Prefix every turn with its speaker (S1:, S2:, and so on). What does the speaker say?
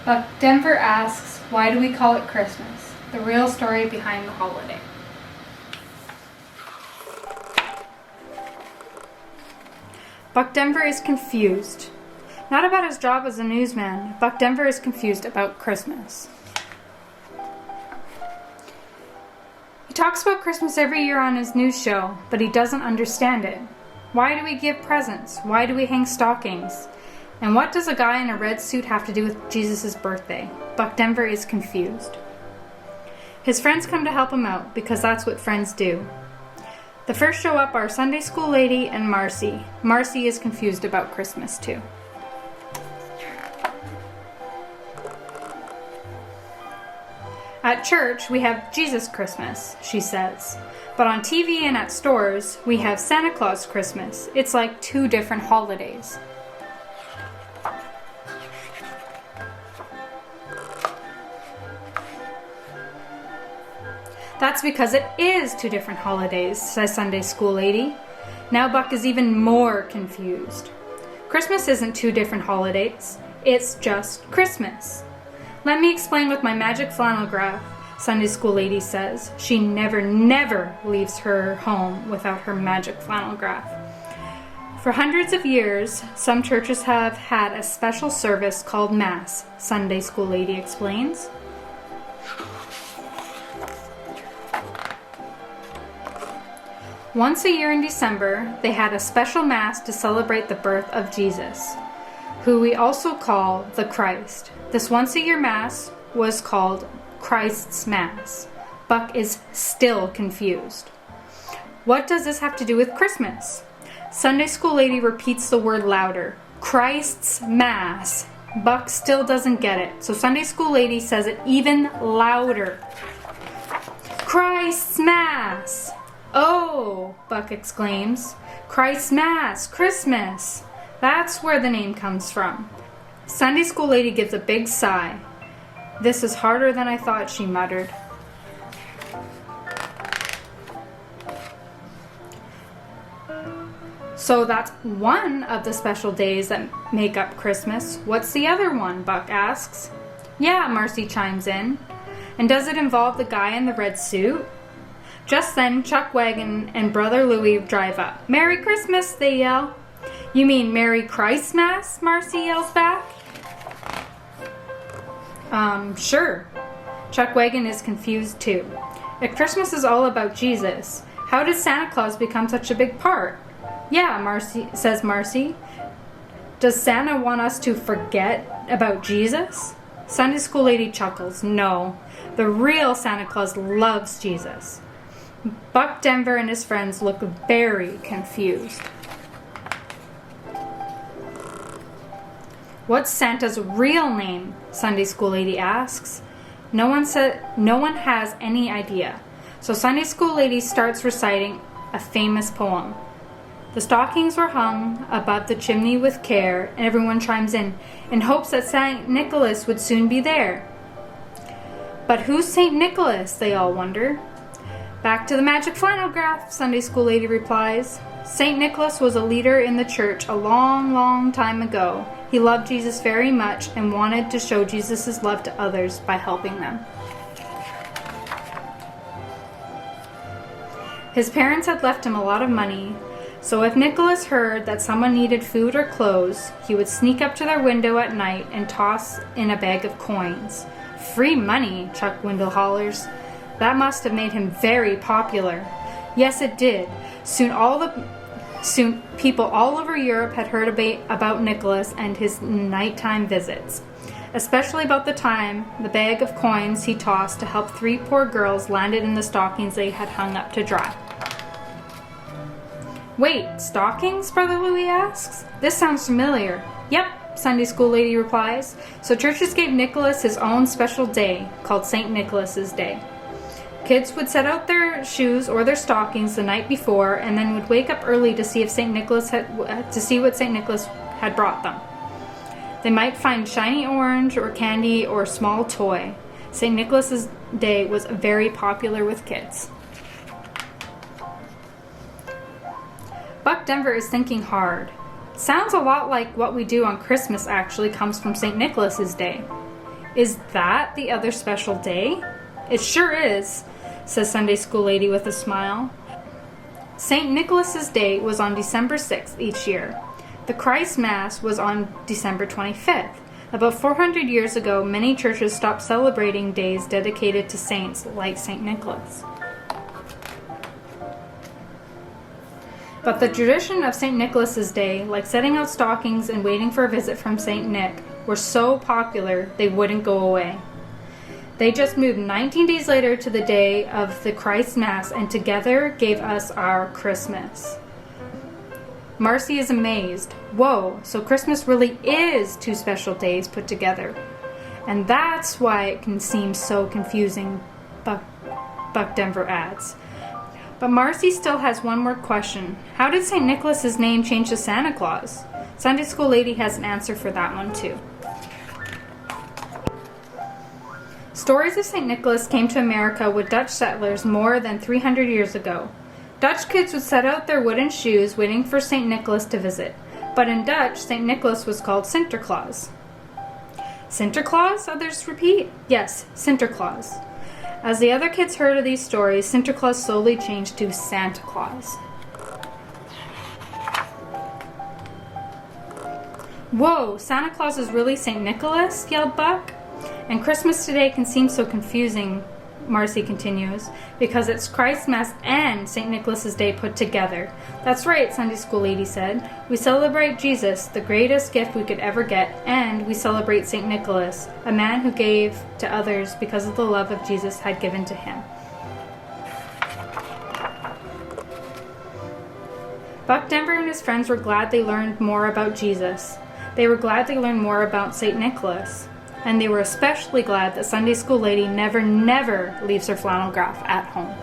S1: Buck Denver asks, why do we call it Christmas? The real story behind the holiday. Buck Denver is confused. Not about his job as a newsman. Buck Denver is confused about Christmas. He talks about Christmas every year on his news show, but he doesn't understand it. Why do we give presents? Why do we hang stockings? And what does a guy in a red suit have to do with Jesus' birthday? Buck Denver is confused. His friends come to help him out, because that's what friends do. The first show up are Sunday school lady and Marcy. Marcy is confused about Christmas too. At church, we have Jesus Christmas, she says. But on TV and at stores, we have Santa Claus Christmas. It's like two different holidays. That's because it is two different holidays, says Sunday school lady. Now Buck is even more confused. Christmas isn't two different holidays. It's just Christmas. Let me explain with my magic flannel graph, Sunday school lady says. She never leaves her home without her magic flannel graph. For hundreds of years, some churches have had a special service called Mass, Sunday school lady explains. Once a year in December, they had a special Mass to celebrate the birth of Jesus, who we also call the Christ. This once-a-year Mass was called Christ's Mass. Buck is still confused. What does this have to do with Christmas? Sunday school lady repeats the word louder. Christ's Mass. Buck still doesn't get it, so Sunday school lady says it even louder. Christ's Mass. Oh, Buck exclaims. Christ's Mass, Christmas. That's where the name comes from. Sunday school lady gives a big sigh. This is harder than I thought, she muttered. So that's one of the special days that make up Christmas. What's the other one? Buck asks. Yeah, Marcy chimes in. And does it involve the guy in the red suit? Just then, Chuck Wagon and Brother Louie drive up. Merry Christmas, they yell. You mean Merry Christmas? Marcy yells back. Sure. Chuck Wagon is confused too. If Christmas is all about Jesus, how did Santa Claus become such a big part? Yeah, Marcy says Marcy. Does Santa want us to forget about Jesus? Sunday school lady chuckles. No, the real Santa Claus loves Jesus. Buck Denver and his friends look very confused. What's Santa's real name? Sunday school lady asks. No one has any idea. So Sunday school lady starts reciting a famous poem. The stockings were hung above the chimney with care, and everyone chimes in hopes that St. Nicholas would soon be there. But who's St. Nicholas? They all wonder. Back to the magic flannel graph, Sunday school lady replies. St. Nicholas was a leader in the church a long, long time ago. He loved Jesus very much and wanted to show Jesus' love to others by helping them. His parents had left him a lot of money, so if Nicholas heard that someone needed food or clothes, he would sneak up to their window at night and toss in a bag of coins. Free money, Chuck Windle hollers. That must have made him very popular. Yes, it did. Soon people all over Europe had heard about Nicholas and his nighttime visits, especially about the time the bag of coins he tossed to help 3 poor girls landed in the stockings they had hung up to dry. Wait, stockings? Brother Louie asks. This sounds familiar. Yep, Sunday school lady replies. So churches gave Nicholas his own special day, called St. Nicholas's Day. Kids would set out their shoes or their stockings the night before, and then would wake up early to see what St. Nicholas had brought them. They might find shiny orange or candy or a small toy. St. Nicholas's Day was very popular with kids. Buck Denver is thinking hard. Sounds a lot like what we do on Christmas actually comes from St. Nicholas's Day. Is that the other special day? It sure is, says Sunday school lady with a smile. St. Nicholas's Day was on December 6th each year. The Christ Mass was on December 25th. About 400 years ago, many churches stopped celebrating days dedicated to saints like St. Nicholas. But the tradition of St. Nicholas's Day, like setting out stockings and waiting for a visit from St. Nick, were so popular they wouldn't go away. They just moved 19 days later to the day of the Christ Mass and together gave us our Christmas. Marcy is amazed. Whoa, so Christmas really is two special days put together. And that's why it can seem so confusing, Buck Denver adds. But Marcy still has one more question. How did St. Nicholas's name change to Santa Claus? Sunday school lady has an answer for that one too. Stories of St. Nicholas came to America with Dutch settlers more than 300 years ago. Dutch kids would set out their wooden shoes waiting for St. Nicholas to visit. But in Dutch, St. Nicholas was called Sinterklaas. Sinterklaas? Others repeat. Yes, Sinterklaas. As the other kids heard of these stories, Sinterklaas slowly changed to Santa Claus. Whoa, Santa Claus is really St. Nicholas? Yelled Buck. And Christmas today can seem so confusing, Marcy continues, because it's Christ Mass and St. Nicholas's Day put together. That's right, Sunday school lady said. We celebrate Jesus, the greatest gift we could ever get, and we celebrate St. Nicholas, a man who gave to others because of the love of Jesus had given to him. Buck Denver and his friends were glad they learned more about Jesus. They were glad they learned more about St. Nicholas. And they were especially glad that Sunday school lady never leaves her flannel graph at home.